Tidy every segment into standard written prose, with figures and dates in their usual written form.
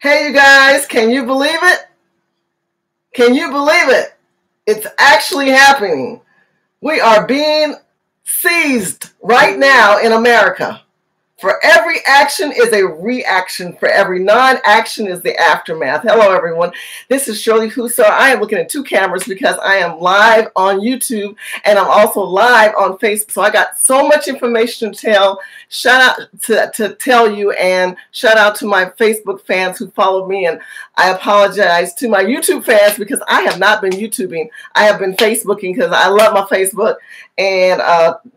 Hey, you guys, can you believe it? Can you believe it? It's actually happening. We are being seized right now in America. For every action is a reaction. For every non-action is the aftermath. Hello, everyone. This is Shirley Huso. I am looking at two cameras because I am live on YouTube and I'm also live on Facebook. So I got so much information to tell. Shout out to tell you, and shout out to my Facebook fans who followed me. And I apologize to my YouTube fans because I have not been YouTubing. I have been Facebooking because I love my Facebook. And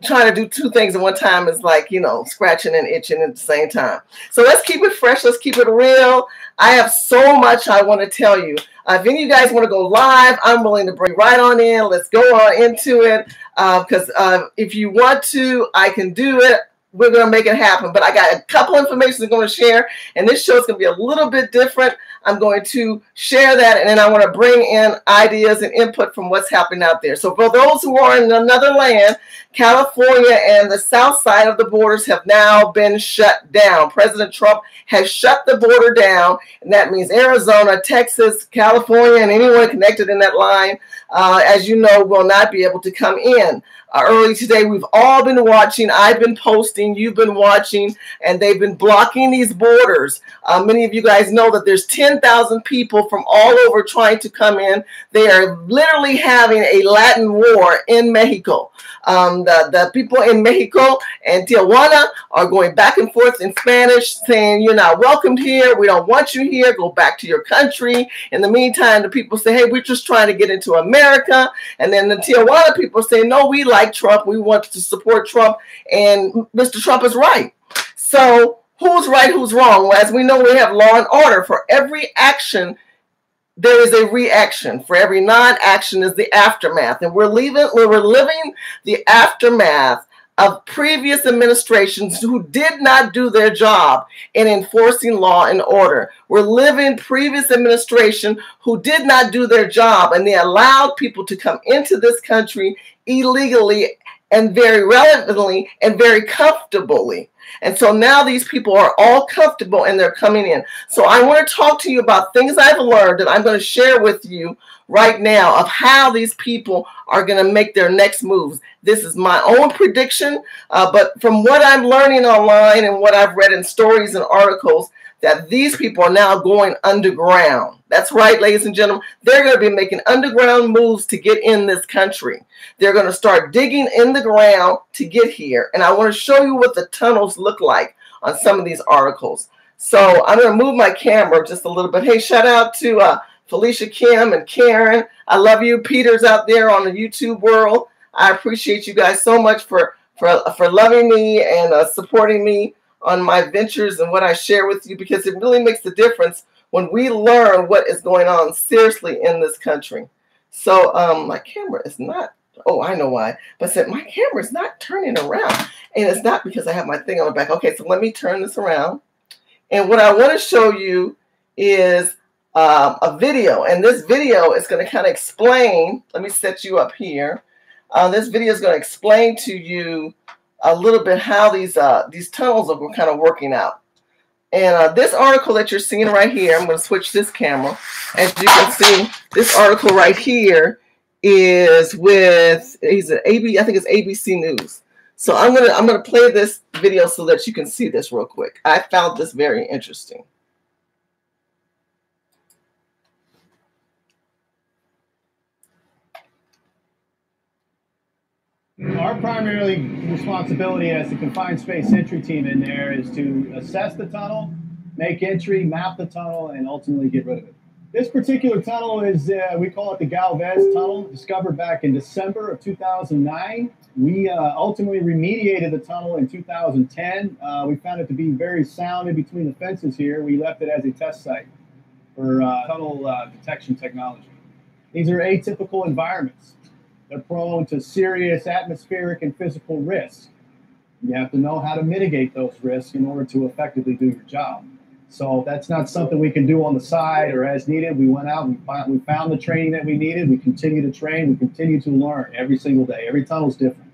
trying to do two things at one time is like, you know, scratching and itching at the same time. So let's keep it fresh. Let's keep it real. I have so much I want to tell you. If any of you guys want to go live, I'm willing to bring right on in. Let's go on into it. Because if you want to, I can do it. We're going to make it happen. But I got a couple information I'm going to share. And this show is going to be a little bit different. I'm going to share that. And then I want to bring in ideas and input from what's happening out there. So for those who are in another land, California and the south side of the borders have now been shut down. President Trump has shut the border down. And that means Arizona, Texas, California, and anyone connected in that line, as you know, will not be able to come in. Early today, we've all been watching. I've been posting. You've been watching. And they've been blocking these borders. Many of you guys know that there's 10,000 people from all over trying to come in. They are literally having a Latin war in Mexico. The people in Mexico and Tijuana are going back and forth in Spanish saying, you're not welcomed here. We don't want you here. Go back to your country. In the meantime, the people say, hey, we're just trying to get into America. And then the Tijuana people say, no, we like Trump. We want to support Trump. And Mr. Trump is right. So who's right? Who's wrong? Well, as we know, we have law and order. For every action, there is a reaction. For every non-action is the aftermath. And we're living the aftermath of previous administrations who did not do their job in enforcing law and order. We're living previous administration who did not do their job, and they allowed people to come into this country illegally and very relevantly and very comfortably. And so now these people are all comfortable and they're coming in. So I want to talk to you about things I've learned that I'm going to share with you right now of how these people are going to make their next moves. This is my own prediction, but from what I'm learning online and what I've read in stories and articles, that these people are now going underground. That's right, ladies and gentlemen. They're going to be making underground moves to get in this country. They're going to start digging in the ground to get here. And I want to show you what the tunnels look like on some of these articles. So I'm going to move my camera just a little bit. Hey, shout out to Felicia, Kim, and Karen. I love you. Peter's out there on the YouTube world. I appreciate you guys so much for loving me and supporting me on my ventures and what I share with you, because it really makes a difference when we learn what is going on seriously in this country. So my camera is not, oh, I know why, but said my camera is not turning around, and it's not because I have my thing on the back. Okay, so let me turn this around. And what I want to show you is a video, and this video is going to kind of explain, let me set you up here. This video is going to explain to you a little bit how these tunnels are kind of working out. And this article that you're seeing right here, I'm going to switch this camera. As you can see, this article right here is with, I think it's ABC News. So I'm gonna play this video so that you can see this real quick. I found this very interesting. Our primary responsibility as the confined space entry team in there is to assess the tunnel, make entry, map the tunnel, and ultimately get rid of it. This particular tunnel is, we call it the Galvez Tunnel, discovered back in December of 2009. We ultimately remediated the tunnel in 2010. We found it to be very sound in between the fences here. We left it as a test site for tunnel detection technology. These are atypical environments. They're prone to serious atmospheric and physical risks. You have to know how to mitigate those risks in order to effectively do your job. So that's not something we can do on the side or as needed. We went out, we found the training that we needed. We continue to train. We continue to learn every single day. Every tunnel's different.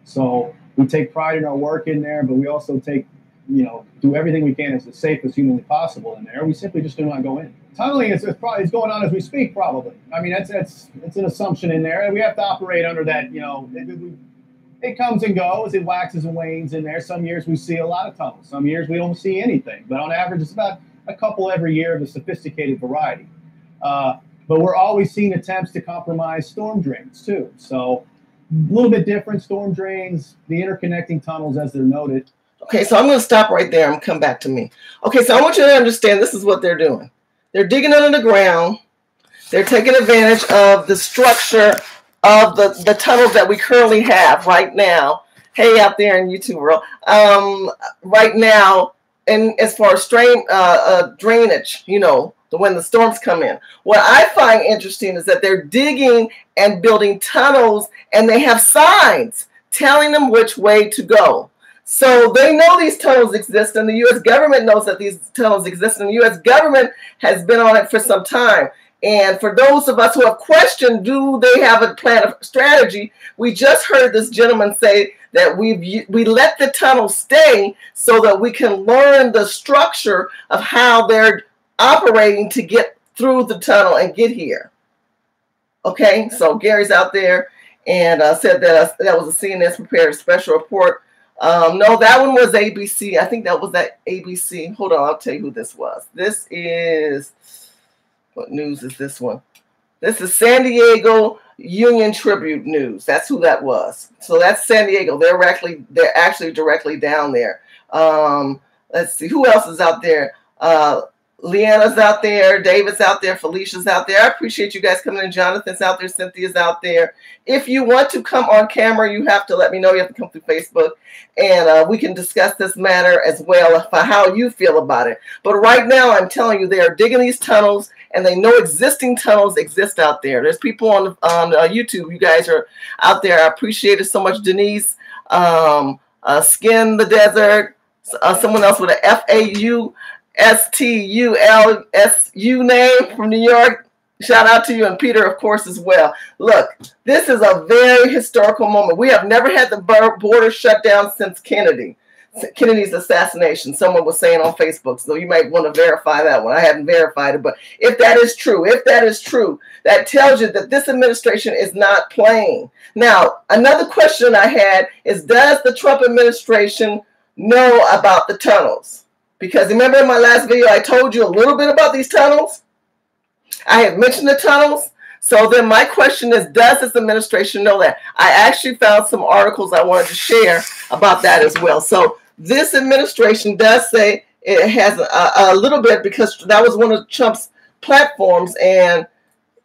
So we take pride in our work in there, but we also take do everything we can as safe as humanly possible in there. We simply just do not go in. Tunneling is going on as we speak, probably. I mean, it's an assumption in there. We have to operate under that. It comes and goes. It waxes and wanes in there. Some years we see a lot of tunnels. Some years we don't see anything. But on average, it's about a couple every year of a sophisticated variety. But we're always seeing attempts to compromise storm drains, too. So a little bit different. Storm drains, the interconnecting tunnels, as they're noted. Okay, so I'm going to stop right there and come back to me. Okay, so I want you to understand this is what they're doing. They're digging under the ground. They're taking advantage of the structure of the tunnels that we currently have right now. Hey, out there in YouTube world. Right now, and as far as drainage, when the storms come in. What I find interesting is that they're digging and building tunnels, and they have signs telling them which way to go. So they know these tunnels exist, and the U.S. government knows that these tunnels exist, and the U.S. government has been on it for some time. And for those of us who have questioned, do they have a plan of strategy? We just heard this gentleman say that we let the tunnel stay so that we can learn the structure of how they're operating to get through the tunnel and get here. Okay, so Gary's out there and said that that was a CNN prepared special report. No, that one was ABC. I think that was that ABC. Hold on, I'll tell you who this was. This is, what news is this one? This is San Diego Union Tribune News. That's who that was. So that's San Diego. They're actually directly down there. Let's see, who else is out there? Leanna's out there, David's out there, Felicia's out there. I appreciate you guys coming in. Jonathan's out there, Cynthia's out there. If you want to come on camera, you have to let me know. You have to come through Facebook, and we can discuss this matter as well for how you feel about it. But right now, I'm telling you, they are digging these tunnels, and they know existing tunnels exist out there. There's people on YouTube. You guys are out there. I appreciate it so much. Denise, Skin the Desert, someone else with a FAU. STULSU name from New York. Shout out to you, and Peter, of course, as well. Look, this is a very historical moment. We have never had the border shut down since Kennedy's assassination. Someone was saying on Facebook, so you might want to verify that one. I haven't verified it, but if that is true, that tells you that this administration is not playing. Now, another question I had is, does the Trump administration know about the tunnels? Because remember in my last video, I told you a little bit about these tunnels. I have mentioned the tunnels. So then my question is, does this administration know that? I actually found some articles I wanted to share about that as well. So this administration does say it has a little bit, because that was one of Trump's platforms. And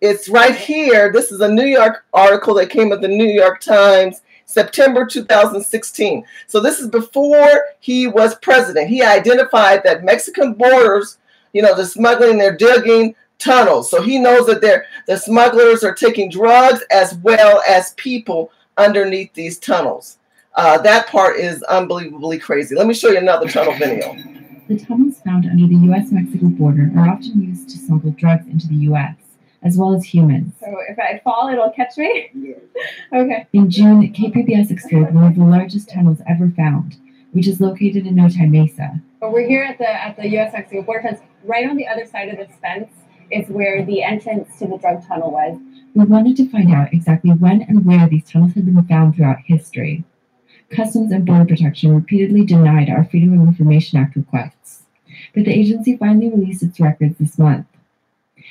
it's right here. This is a New York article that came at the New York Times, September 2016. So this is before he was president. He identified that Mexican borders, the smuggling, they're digging tunnels. So he knows that the smugglers are taking drugs as well as people underneath these tunnels. That part is unbelievably crazy. Let me show you another tunnel video. The tunnels found under the U.S.-Mexico border are often used to smuggle drugs into the U.S., as well as humans. So if I fall, it'll catch me? Yeah. Okay. In June, KPBS explored one of the largest tunnels ever found, which is located in Otay Mesa. But we're here at the U.S.-Mexico border fence. Right on the other side of this fence is where the entrance to the drug tunnel was. We wanted to find out exactly when and where these tunnels had been found throughout history. Customs and Border Protection repeatedly denied our Freedom of Information Act requests, but the agency finally released its records this month.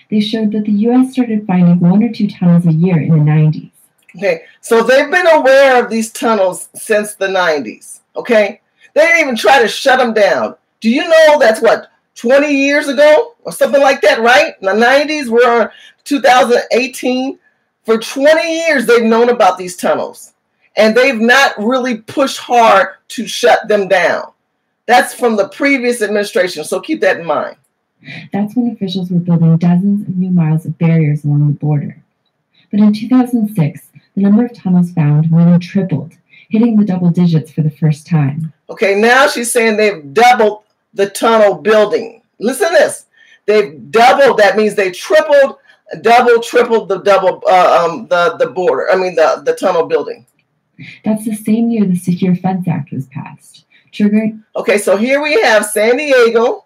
They showed that the U.S. started finding 1 or 2 tunnels a year in the 90s. Okay, so they've been aware of these tunnels since the 90s, okay? They didn't even try to shut them down. Do you know that's, 20 years ago or something like that, right? In the 90s, we're 2018. For 20 years, they've known about these tunnels, and they've not really pushed hard to shut them down. That's from the previous administration, so keep that in mind. That's when officials were building dozens of new miles of barriers along the border. But in 2006, the number of tunnels found more than tripled, hitting the double digits for the first time. Okay, now she's saying they've doubled the tunnel building. Listen to this. They've doubled, that means they tripled the border. I mean, the tunnel building. That's the same year the Secure Fence Act was passed. Triggering. Okay, so here we have San Diego,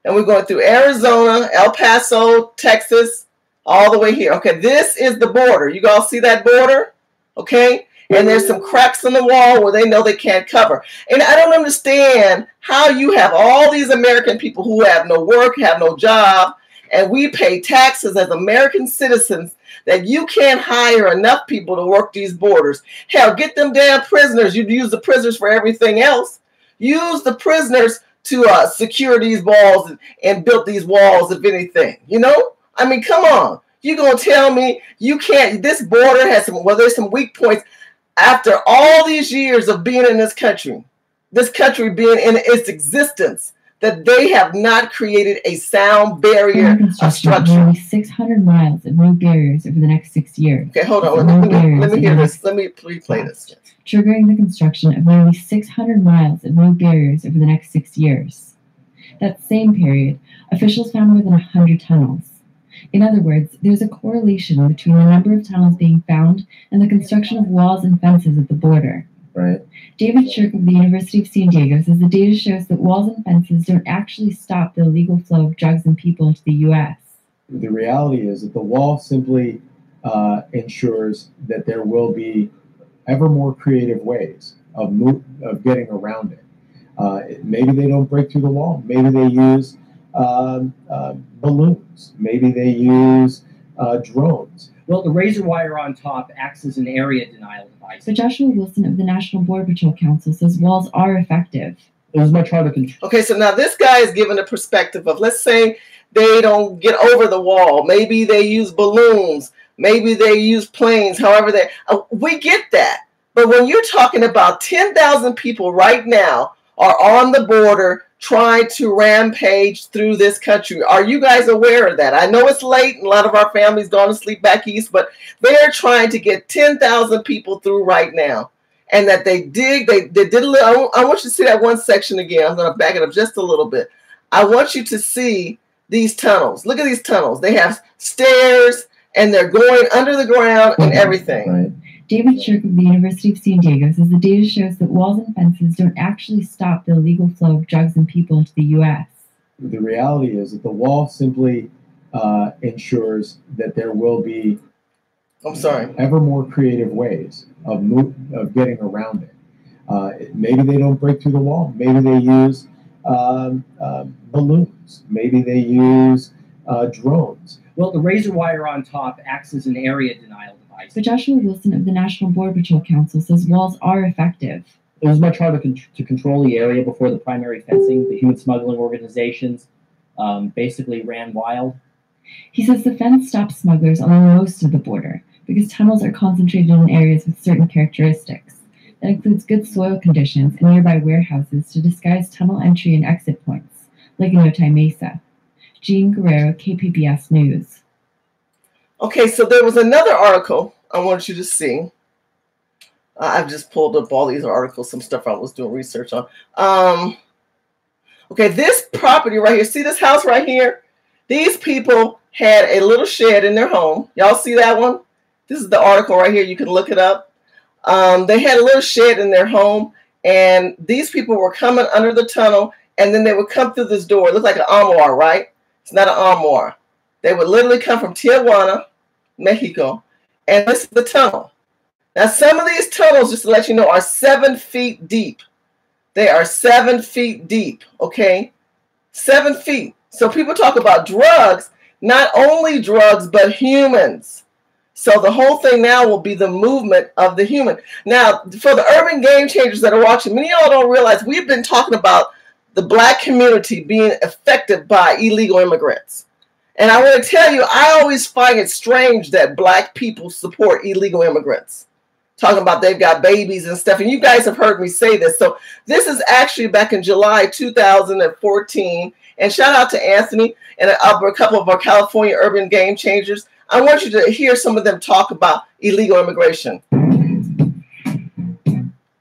and we're going through Arizona, El Paso, Texas, all the way here. Okay, this is the border. You all see that border? Okay, and there's some cracks in the wall where they know they can't cover. And I don't understand how you have all these American people who have no work, have no job, and we pay taxes as American citizens that you can't hire enough people to work these borders. Hell, get them damn prisoners. You'd use the prisoners for everything else. Use the prisoners to secure these walls and build these walls, if anything. You know? I mean, come on. You're going to tell me you can't, this border has some, well, there's some weak points. After all these years of being in this country being in its existence, that they have not created a sound barrier of structure. Nearly 600 miles of new barriers over the next 6 years. Okay, hold on. Let me hear this. Let me replay this. Triggering the construction of nearly 600 miles of new barriers over the next 6 years. That same period, officials found more than 100 tunnels. In other words, there's a correlation between the number of tunnels being found and the construction of walls and fences at the border. Right. David Shirk of the University of San Diego says the data shows that walls and fences don't actually stop the illegal flow of drugs and people into the U.S. The reality is that the wall simply ensures that there will be ever more creative ways of getting around it. Maybe they don't break through the wall. Maybe they use balloons. Maybe they use drones. Well, the razor wire on top acts as an area denial device. But Joshua Wilson of the National Border Patrol Council says walls are effective. It was much harder to control. Okay, so now this guy is given a perspective of, let's say they don't get over the wall. Maybe they use balloons. Maybe they use planes. However, we get that. But when you're talking about 10,000 people right now are on the border trying to rampage through this country. Are you guys aware of that? I know it's late and a lot of our families gone to sleep back east, but they're trying to get 10,000 people through right now. And that they did a little, I want you to see that one section again. I'm going to back it up just a little bit. I want you to see these tunnels. Look at these tunnels. They have stairs and they're going under the ground and everything. Right. David Shirk of the University of San Diego says the data shows that walls and fences don't actually stop the illegal flow of drugs and people into the U.S. The reality is that the wall simply ensures that there will be ever more creative ways of getting around it. Maybe they don't break through the wall. Maybe they use balloons. Maybe they use drones. Well, the razor wire on top acts as an area denial device. But Joshua Wilson of the National Border Patrol Council says walls are effective. It was much harder to control the area before the primary fencing. The human smuggling organizations basically ran wild. He says the fence stops smugglers along most of the border because tunnels are concentrated in areas with certain characteristics. That includes good soil conditions and nearby warehouses to disguise tunnel entry and exit points, like in Otay Mesa. Jean Guerrero, KPBS News. Okay, so there was another article I want you to see. I've just pulled up all these articles, some stuff I was doing research on. Okay, this property right here, see this house right here? These people had a little shed in their home. Y'all see that one? This is the article right here. You can look it up. They had a little shed in their home, and these people were coming under the tunnel, and then they would come through this door. It looked like an armoire, right? It's not an armoire. They would literally come from Tijuana, Mexico, and this is the tunnel. Now, some of these tunnels, just to let you know, are 7 feet deep. They are 7 feet deep, okay? 7 feet. So people talk about drugs, not only drugs, but humans. So the whole thing now will be the movement of the human. Now, for the urban game changers that are watching, many of y'all don't realize we've been talking about the Black community being affected by illegal immigrants. And I want to tell you, I always find it strange that Black people support illegal immigrants. Talking about they've got babies and stuff. And you guys have heard me say this. So this is actually back in July 2014. And shout out to Anthony and a couple of our California urban game changers. I want you to hear some of them talk about illegal immigration.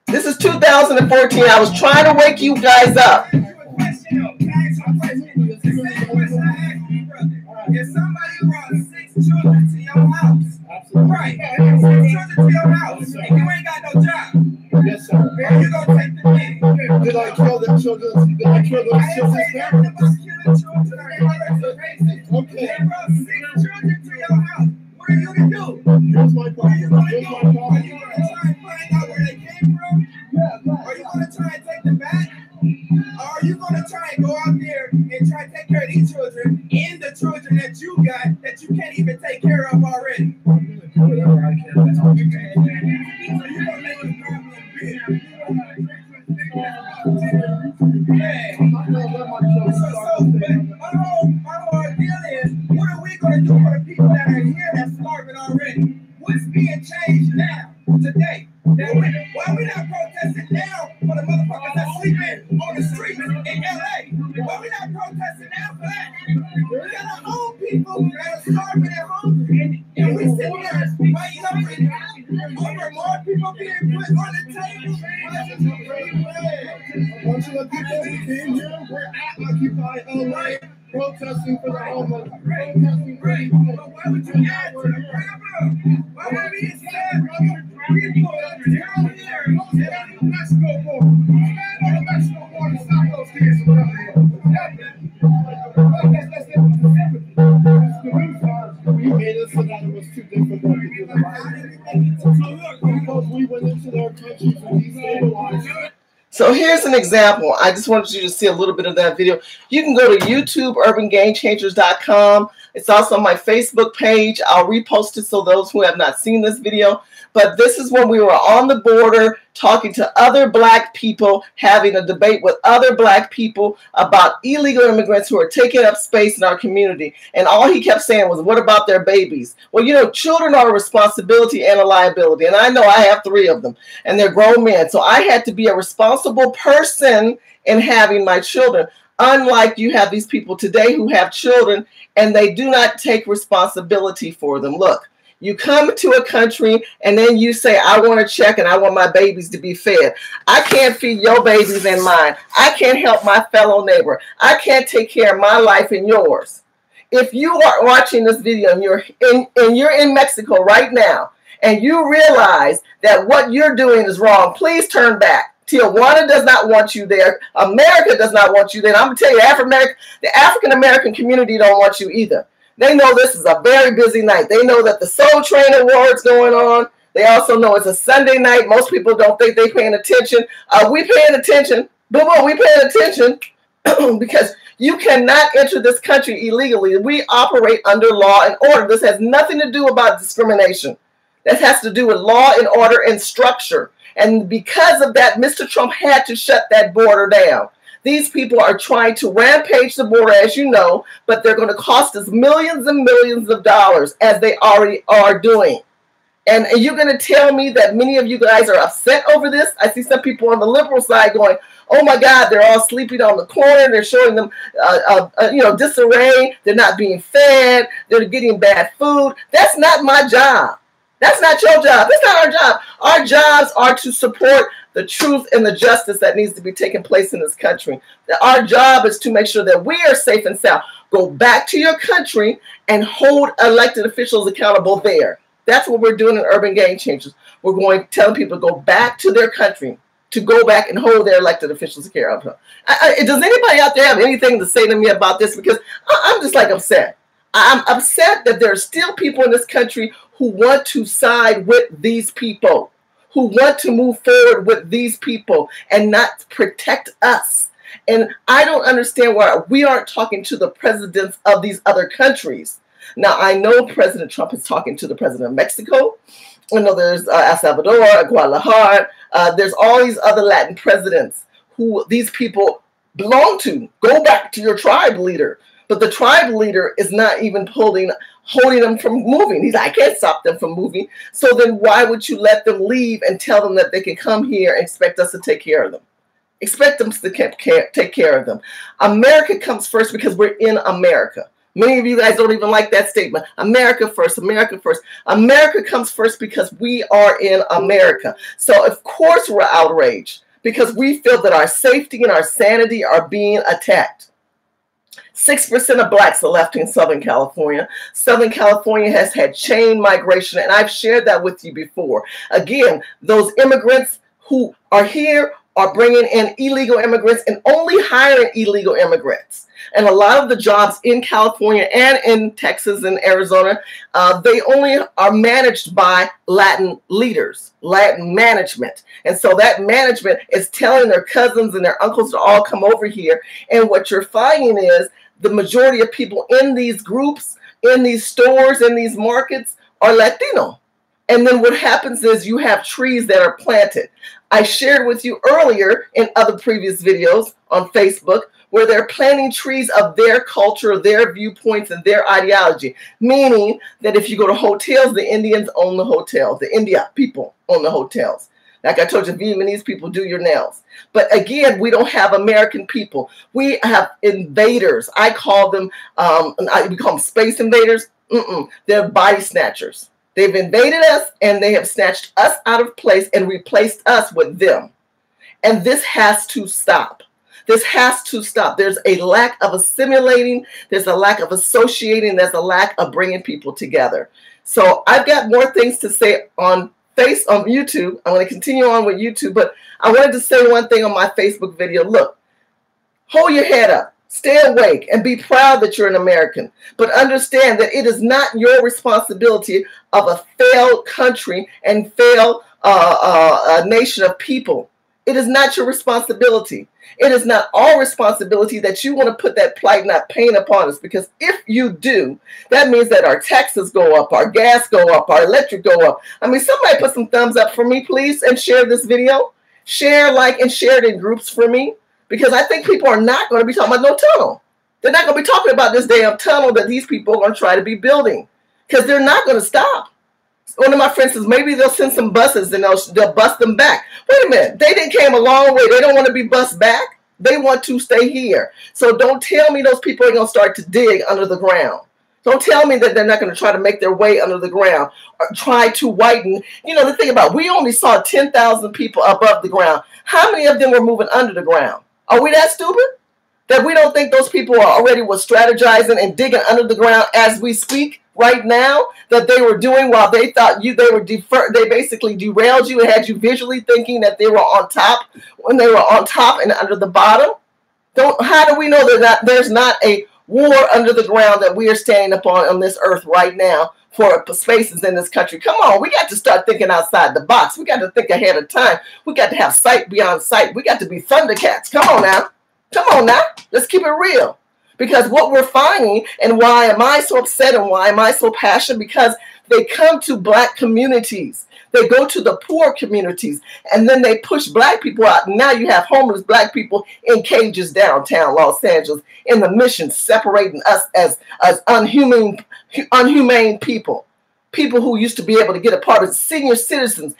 This is 2014. I was trying to wake you guys up. If somebody brought 6 children to your house, right? 6 children to your house, and you ain't got no job. Yes, sir. Where you gonna take the kid? Did I kill children, I kill those children's parents. Okay. They brought 6 children to your house. What are you going to do? Here's my Where are you problem. going to Here's go? my Are problem. you going to try and find out where they came from? Are you going to try and take them back? Or are you going to try and go out there and try and take care of these children and the children that you got that you can't even take care of already? I'm going to do whatever I can to help you. So you're going to make the problem big. Yeah. I'm not going to let my children So, start to but my whole deal is, what are we going to do for the people that are here that's starving already? What's being changed now, today? Why are we not protesting now for the motherfuckers that's sleeping on the streets in LA? Why are we not protesting now for that? We got our own people that are starving at home, and we sit here fighting over more people being put on the table. A bunch of the people who came here were at Occupy LA protesting for the homeless. Protesting for these things. But why would you add to the problem? Why would we accept other people down here? Stand on the Mexico border. Stand on the Mexico border. Stop those kids from coming here. That's the news arms. We made it so that it was too difficult to do the right. Because we went into their countries and destabilized them. So here's an example. I just wanted you to see a little bit of that video. You can go to YouTube, urbangamechangers.com. It's also on my Facebook page. I'll repost it so those who have not seen this video. But this is when we were on the border talking to other black people, having a debate with other black people about illegal immigrants who are taking up space in our community. And all he kept saying was, what about their babies? Well, you know, children are a responsibility and a liability. And I know I have 3 of them, and they're grown men. So I had to be a responsible person in having my children. Unlike you have these people today who have children and they do not take responsibility for them. Look. You come to a country and then you say, I want to check and I want my babies to be fed. I can't feed your babies and mine. I can't help my fellow neighbor. I can't take care of my life and yours. If you are watching this video and you're in Mexico right now and you realize that what you're doing is wrong, please turn back. Tijuana does not want you there. America does not want you there. And I'm going to tell you, the African-American community don't want you either. They know this is a very busy night. They know that the Soul Train Awards going on. They also know it's a Sunday night. Most people don't think they're paying attention. We paying attention. We paying attention because you cannot enter this country illegally. We operate under law and order. This has nothing to do about discrimination. This has to do with law and order and structure. And because of that, Mr. Trump had to shut that border down. These people are trying to rampage the border, as you know, but they're going to cost us millions and millions of dollars, as they already are doing. And you're going to tell me that many of you guys are upset over this? I see some people on the liberal side going, oh my God, they're all sleeping on the corner. They're showing them, disarray. They're not being fed. They're getting bad food. That's not my job. That's not your job. That's not our job. Our jobs are to support the truth and the justice that needs to be taking place in this country. Our job is to make sure that we are safe and sound. Go back to your country and hold elected officials accountable there. That's what we're doing in Urban Game Changers. We're going telling people to go back to their country, to go back and hold their elected officials accountable. Does anybody out there have anything to say to me about this? Because I'm just like upset. I'm upset that there are still people in this country who want to side with these people, who want to move forward with these people and not protect us. And I don't understand why we aren't talking to the presidents of these other countries. Now, I know President Trump is talking to the president of Mexico. I know there's El Salvador, Guadalajara. There's all these other Latin presidents who these people belong to. Go back to your tribe leader. But the tribe leader is not even holding them from moving. He's like, I can't stop them from moving. So then why would you let them leave and tell them that they can come here and expect us to take care of them? Expect them to take care of them. America comes first because we're in America. Many of you guys don't even like that statement. America first, America first. America comes first because we are in America. So of course we're outraged because we feel that our safety and our sanity are being attacked. 6% of blacks are left in Southern California. Southern California has had chain migration, and I've shared that with you before. Again, those immigrants who are here are bringing in illegal immigrants and only hiring illegal immigrants. And a lot of the jobs in California and in Texas and Arizona, they only are managed by Latin leaders, Latin management. And so that management is telling their cousins and their uncles to all come over here. And what you're finding is the majority of people in these groups, in these stores, in these markets are Latino. And then what happens is you have trees that are planted. I shared with you earlier in other previous videos on Facebook where they're planting trees of their culture, their viewpoints, and their ideology. Meaning that if you go to hotels, the Indians own the hotels. The India people own the hotels. Like I told you, Vietnamese people do your nails. But again, we don't have American people. We have invaders. I call them, we call them space invaders. They're body snatchers. They've invaded us and they have snatched us out of place and replaced us with them. And this has to stop. This has to stop. There's a lack of assimilating. There's a lack of associating. There's a lack of bringing people together. So I've got more things to say on YouTube. I'm going to continue on with YouTube, but I wanted to say one thing on my Facebook video. Look, hold your head up. Stay awake and be proud that you're an American. But understand that it is not your responsibility of a failed country and failed nation of people. It is not your responsibility. It is not our responsibility that you want to put that plight and that pain upon us. Because if you do, that means that our taxes go up, our gas go up, our electric go up. I mean, somebody put some thumbs up for me, please, and share this video. Share, like, and share it in groups for me. Because I think people are not going to be talking about no tunnel. They're not going to be talking about this damn tunnel that these people are going to try to be building. Because they're not going to stop. One of my friends says, maybe they'll send some buses and they'll bus them back. Wait a minute. They didn't came a long way. They don't want to be bused back. They want to stay here. So don't tell me those people are going to start to dig under the ground. Don't tell me that they're not going to try to make their way under the ground or try to widen. You know, the thing about, we only saw 10,000 people above the ground. How many of them were moving under the ground? Are we that stupid that we don't think those people are already was strategizing and digging under the ground as we speak right now, that they were doing while they thought they basically derailed you and had you visually thinking that they were on top when they were on top and under the bottom? How do we know that there's not a war under the ground that we are standing upon on this earth right now for spaces in this country? Come on, we got to start thinking outside the box. We got to think ahead of time. We got to have sight beyond sight. We got to be Thundercats. Come on now. Come on now. Let's keep it real. Because what we're finding, and why am I so upset and why am I so passionate? Because they come to Black communities. They go to the poor communities, and then they push Black people out. Now you have homeless Black people in cages downtown Los Angeles in the Mission, separating us as unhumane people. People who used to be able to get a part of senior citizens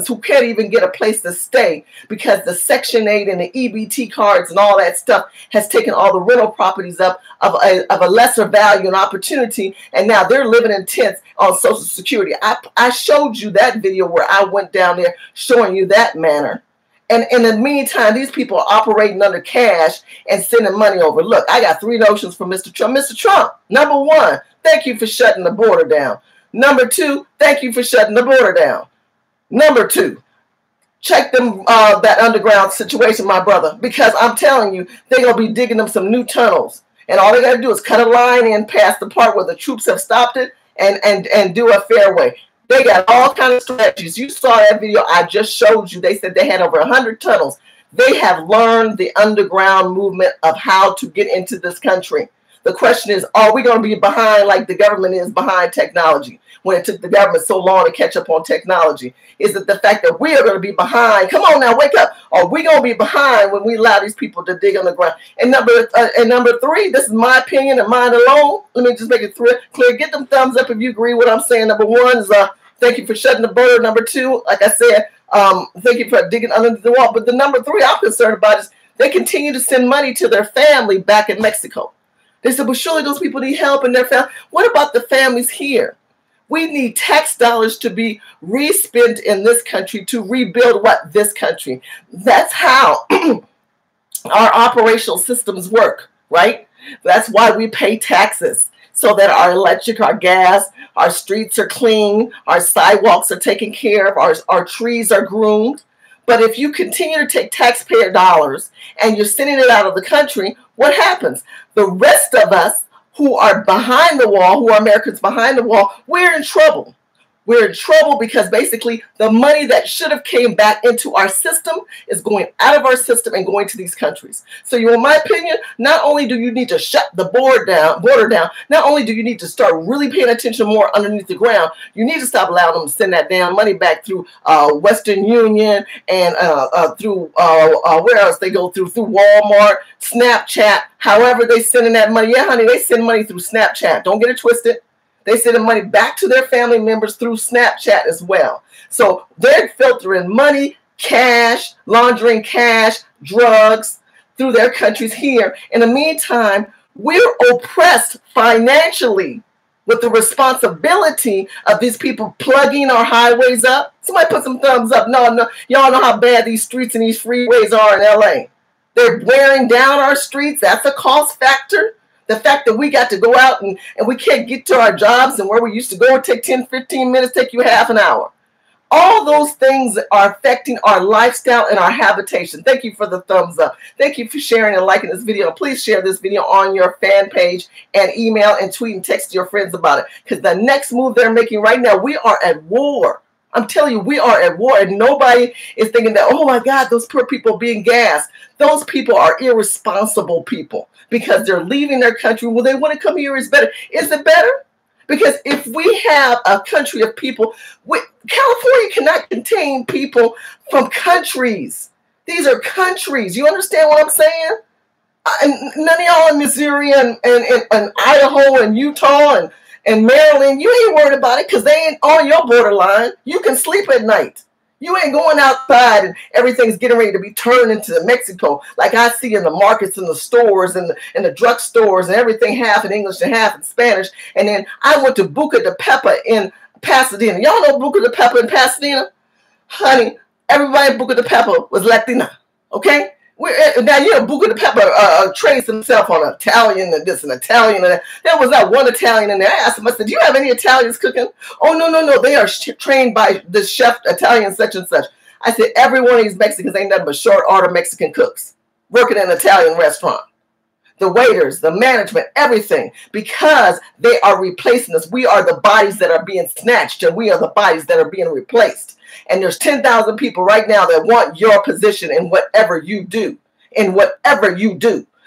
who can't even get a place to stay because the Section 8 and the EBT cards and all that stuff has taken all the rental properties up of a lesser value and opportunity, and now they're living in tents on Social Security. I showed you that video where I went down there showing you that manner. And in the meantime, these people are operating under cash and sending money over. Look, I got 3 notions from Mr. Trump. Mr. Trump, number 1, thank you for shutting the border down. Number 2, thank you for shutting the border down. Number 2, check them that underground situation, my brother, because I'm telling you, they're going to be digging them some new tunnels. And all they got to do is cut a line in past the part where the troops have stopped it and do a fairway. They got all kinds of strategies. You saw that video I just showed you. They said they had over 100 tunnels. They have learned the underground movement of how to get into this country. The question is, are we going to be behind like the government is behind technology when it took the government so long to catch up on technology? Is it the fact that we are going to be behind? Come on now, wake up. Are we going to be behind when we allow these people to dig on the ground? And number 3, this is my opinion and mine alone. Let me just make it clear. Get them thumbs up if you agree with what I'm saying. Number 1 is thank you for shutting the border. Number 2, like I said, thank you for digging under the wall. But the number 3 I'm concerned about is they continue to send money to their family back in Mexico. They said, well, surely those people need help in their family. What about the families here? We need tax dollars to be respent in this country to rebuild what? This country. That's how our operational systems work, right? That's why we pay taxes, so that our electric, our gas, our streets are clean, our sidewalks are taken care of, our trees are groomed. But if you continue to take taxpayer dollars and you're sending it out of the country, what happens? The rest of us who are behind the wall, who are Americans behind the wall, we're in trouble. We're in trouble because basically the money that should have came back into our system is going out of our system and going to these countries. So in my opinion, not only do you need to shut the border down, not only do you need to start really paying attention more underneath the ground, you need to stop allowing them to send that damn money back through Western Union and through where else they go through Walmart, Snapchat, however they sending that money. Yeah, honey, they send money through Snapchat. Don't get it twisted. They send the money back to their family members through Snapchat as well. So they're filtering money, cash, laundering cash, drugs through their countries here. In the meantime, we're oppressed financially with the responsibility of these people plugging our highways up. Somebody put some thumbs up. No, y'all know how bad these streets and these freeways are in LA. They're wearing down our streets. That's a cost factor. The fact that we got to go out and we can't get to our jobs, and where we used to go, it take 10, 15 minutes, take you half an hour. All those things are affecting our lifestyle and our habitation. Thank you for the thumbs up. Thank you for sharing and liking this video. Please share this video on your fan page and email and tweet and text your friends about it. Because the next move they're making right now, we are at war. I'm telling you, we are at war, and nobody is thinking that, oh my God, those poor people being gassed. Those people are irresponsible people because they're leaving their country. Well, they want to come here. Is better. Is it better? Because if we have a country of people, California cannot contain people from countries. These are countries. You understand what I'm saying? And none of y'all in Missouri and Idaho and Utah and Maryland, you ain't worried about it because they ain't on your borderline. You can sleep at night. You ain't going outside and everything's getting ready to be turned into Mexico like I see in the markets and the stores and the drugstores and everything half in English and half in Spanish. And then I went to Buca de Pepa in Pasadena. Y'all know Buca de Pepa in Pasadena? Honey, everybody in Buca de Pepa was Latina, okay? Now, you know, Buca de Pepa trades himself on Italian and this and Italian and that. There was not one Italian in there. I asked him, I said, do you have any Italians cooking? Oh, no. They are trained by the chef Italian such and such. I said, every one of these Mexicans ain't nothing but short order Mexican cooks working in an Italian restaurant. The waiters, the management, everything, because they are replacing us. We are the bodies that are being snatched, and we are the bodies that are being replaced. And there's 10,000 people right now that want your position in whatever you do,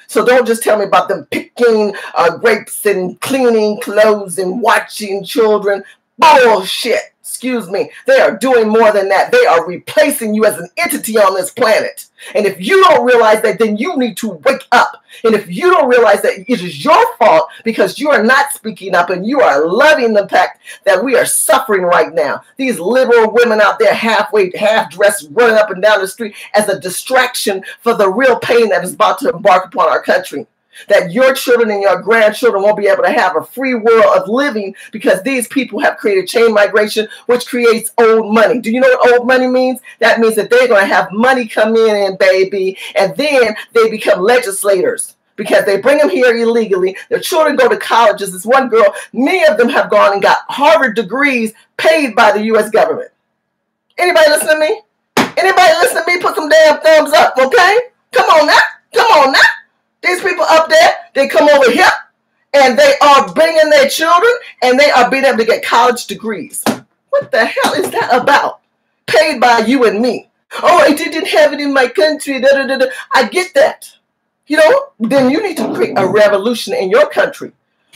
So don't just tell me about them picking grapes and cleaning clothes and watching children. Bullshit. Excuse me. They are doing more than that. They are replacing you as an entity on this planet. And if you don't realize that, then you need to wake up. And if you don't realize that it is your fault because you are not speaking up and you are loving the fact that we are suffering right now. These liberal women out there half-dressed, running up and down the street as a distraction for the real pain that is about to embark upon our country. That your children and your grandchildren won't be able to have a free world of living because these people have created chain migration, which creates old money. Do you know what old money means? That means that they're going to have money come in, baby, and then they become legislators because they bring them here illegally. Their children go to colleges. This one girl, many of them have gone and got Harvard degrees paid by the U.S. government. Anybody listen to me? Anybody listen to me? Put some damn thumbs up, okay? Come on now. These people up there, they come over here and they are bringing their children and they are being able to get college degrees. What the hell is that about? Paid by you and me. Oh, I didn't have it in my country. I get that. You know, then you need to create a revolution in your country.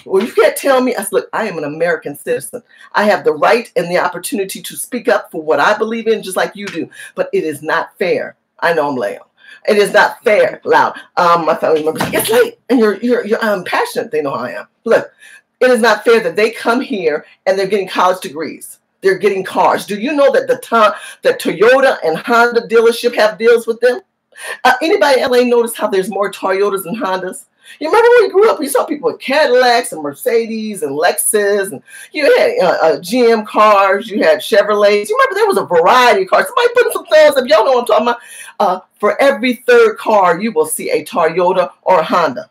Well, you can't tell me, look, I am an American citizen. I have the right and the opportunity to speak up for what I believe in just like you do. But it is not fair. I know I'm lame. It is not fair, loud. My family members, it's late, and you're passionate. They know how I am. Look, it is not fair that they come here and they're getting college degrees. They're getting cars. Do you know that the Toyota and Honda dealership have deals with them? Anybody in LA notice how there's more Toyotas and Hondas? You remember when we grew up, you saw people with Cadillacs and Mercedes and Lexus, and you had GM cars, you had Chevrolets. You remember there was a variety of cars. Somebody put some thumbs up. Y'all know what I'm talking about. For every third car, you will see a Toyota or a Honda.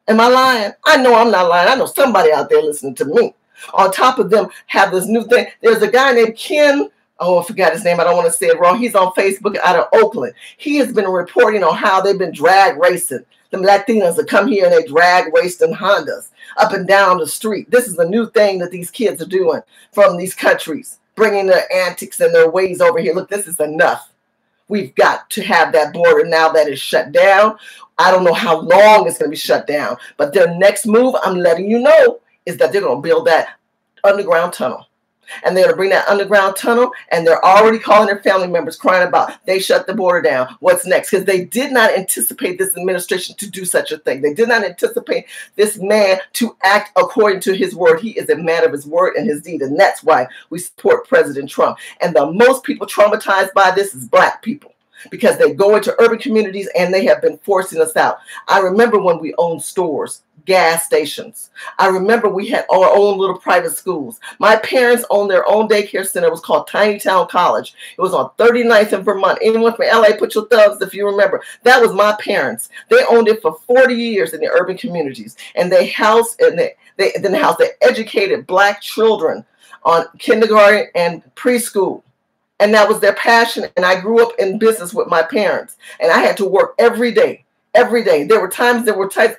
Am I lying? I know I'm not lying. I know somebody out there listening to me. On top of them, have this new thing. There's a guy named Ken oh, I forgot his name. I don't want to say it wrong. He's on Facebook out of Oakland. He has been reporting on how they've been drag racing. The Latinas that come here and they drag racing Hondas up and down the street. This is a new thing that these kids are doing from these countries, bringing their antics and their ways over here. Look, this is enough. We've got to have that border now that is shut down. I don't know how long it's going to be shut down, but their next move, I'm letting you know, is that they're going to build that underground tunnel. And they're going to bring that underground tunnel, and they're already calling their family members crying about they shut the border down. What's next? Because they did not anticipate this administration to do such a thing. They did not anticipate this man to act according to his word. He is a man of his word and his deed, and that's why we support President Trump. And the most people traumatized by this is Black people, because they go into urban communities and they have been forcing us out. I remember when we owned stores, gas stations. I remember we had our own little private schools. My parents owned their own daycare center. It was called Tiny Town College. It was on 39th in Vermont. Anyone from LA, put your thumbs if you remember. That was my parents. They owned it for 40 years in the urban communities. And they housed and they educated Black children on kindergarten and preschool. And that was their passion. And I grew up in business with my parents. And I had to work every day. Every day. There were times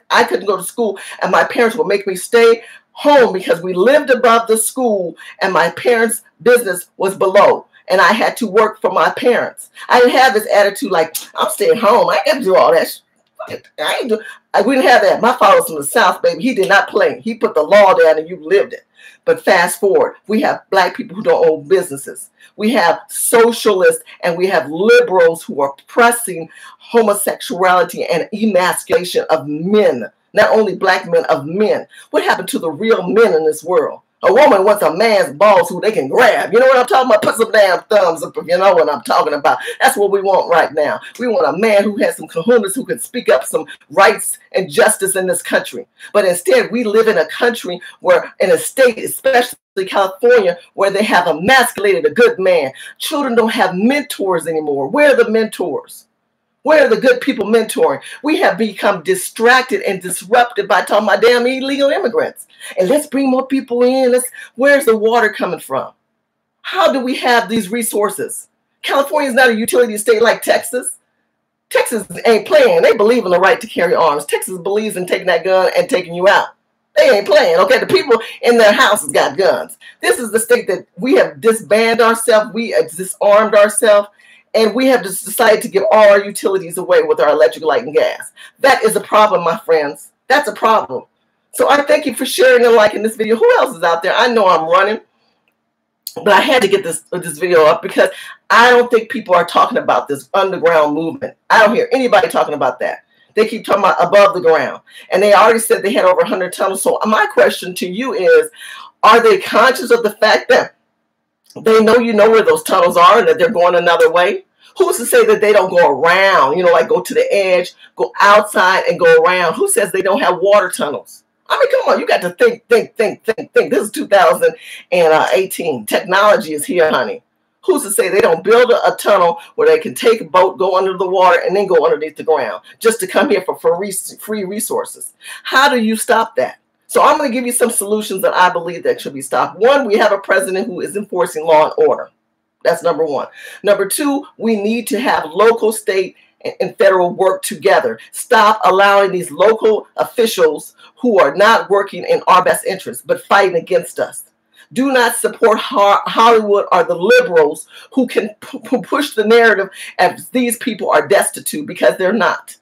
I couldn't go to school, and my parents would make me stay home because we lived above the school and my parents' business was below. And I had to work for my parents. I didn't have this attitude like, I'm staying home. I ain't got to do all that. We didn't have that. My father was from the South, baby. He did not play. He put the law down and you lived it. But fast forward, we have Black people who don't own businesses. We have socialists and we have liberals who are pressing homosexuality and emasculation of men, not only Black men, of men. What happened to the real men in this world? A woman wants a man's balls who they can grab. You know what I'm talking about? Put some damn thumbs up if you know what I'm talking about. That's what we want right now. We want a man who has some kahunas, who can speak up some rights and justice in this country. But instead, we live in a country where, in a state, especially California, where they have emasculated a good man. Children don't have mentors anymore. Where are the mentors? Where are the good people mentoring? We have become distracted and disrupted by talking about damn illegal immigrants. And let's bring more people in. Where's the water coming from? How do we have these resources? California is not a utility state like Texas. Texas ain't playing. They believe in the right to carry arms. Texas believes in taking that gun and taking you out. They ain't playing, okay? The people in their houses got guns. This is the state that we have disbanded ourselves. We have disarmed ourselves. And we have just decided to give all our utilities away with our electric, light, and gas. That is a problem, my friends. That's a problem. So I thank you for sharing and liking this video. Who else is out there? I know I'm running, but I had to get this video up because I don't think people are talking about this underground movement. I don't hear anybody talking about that. They keep talking about above the ground. And they already said they had over 100 tunnels. So my question to you is, are they conscious of the fact that they know you know where those tunnels are and that they're going another way? Who's to say that they don't go around, like go to the edge, go outside and go around? Who says they don't have water tunnels? I mean, come on, you got to think. This is 2018. Technology is here, honey. Who's to say they don't build a tunnel where they can take a boat, go under the water, and then go underneath the ground just to come here for free resources? How do you stop that? So I'm going to give you some solutions that I believe that should be stopped. One, we have a president who is enforcing law and order. That's number one. Number two, we need to have local, state, and federal work together. Stop allowing these local officials who are not working in our best interest, but fighting against us. Do not support Hollywood or the liberals who can push the narrative as these people are destitute, because they're not.